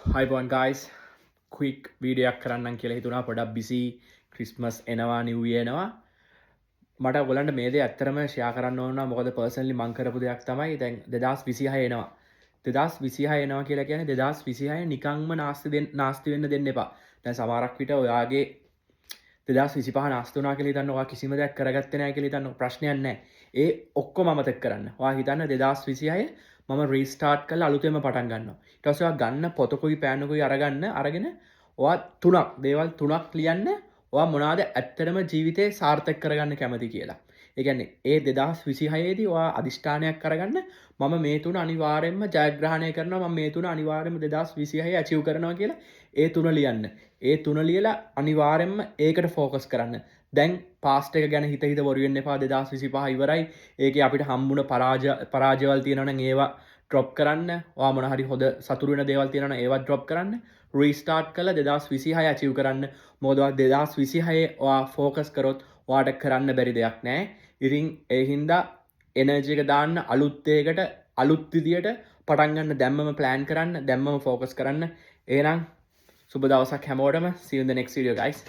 හයිබොන් guys quick වීඩියක් කරන්න කියලා හිතුනා පොඩක් බිසි ක්‍රිස්මස් එනවා නිව්යනවා මට ගොලන්ට මේද ඇත්තරම ෂයා කරන්න ඕන්න මොකද පර්සන්ලි මංකරපු දෙයක් තමයි දැන් දෙදස් විසිහ එනවා දෙදස් විසිහ එනවා කියලා කියන දෙදස් විසිහය නිකංම නාස්ති වෙන්න දෙන්න එපා දැන් සමාරක් විට ඔයාගේ දෙදස් විසිපහ නාස්තුනා කෙලි තන්නවා කිසිම දෙයක් කරගත්තනෑ කෙලි තන්න ප්‍රශ්නයන්න ඒ ඔක්කො මතක් කරන්න වා හිතන්න දෙදස් විසිහය මම රීස්ටාර්ට් කල අලුතෙම පටන් ගන්න ටසවා ගන්න පොතකුයි පෑනකුයි අරගන්න අරගෙන ඔවා තුනක් දේවල් තුනක් ලියන්න ඔවා මොනාද ඇත්තරම ජීවිතය සාර්ථක කරගන්න කැමති කියලා ඒගැන්නේ ඒ දෙදස් විසිහයේදී වා අධිෂ්ඨානයක් කරගන්න මම මේ තුන අනිවාරෙන්ම ජයග්‍රහණය කරන ම මේ තුන අනිවාරම දෙදස් විසිහය ඇචිව් කරනවා කියලා ඒ තුන ලියන්න ඒ තුන ලියලා අනිවාරෙන්ම ඒකට ෆෝකස් කරන්න දැන් පාස්ට එක ගැන හිත බොරුවෙන් එපා දෙදස් විසි පහ ඉවරයි ඒක අපිට හම්බුණ පරාජවල් තියෙනන ඒවා ඩ්‍රොප් කරන්න මොනහරි හොද සතුරුවෙන දේවල් තියෙන ඒවත් ඩ්‍රොප් කරන්න රීස්ටාර්ට් කල දෙදස් විසිහය ඇචිව් කරන්න මොදවත් දෙදස් විසිහයේ ෆෝකස් කරොත් වාට කරන්න බැරි දෙයක් නෑ ඉරිං ඒහින්දා එනජක දාන්න අලුත්තේකට අලුත්තිදියට පටන්ගන්න දැම්මම ප්ලෑන් කරන්න දැම්මම ෆෝකස් කරන්න ඒනම් සුබ දවසක් හැමෝටම සියුන්ද නෙක් ඩියෝ ගයිස්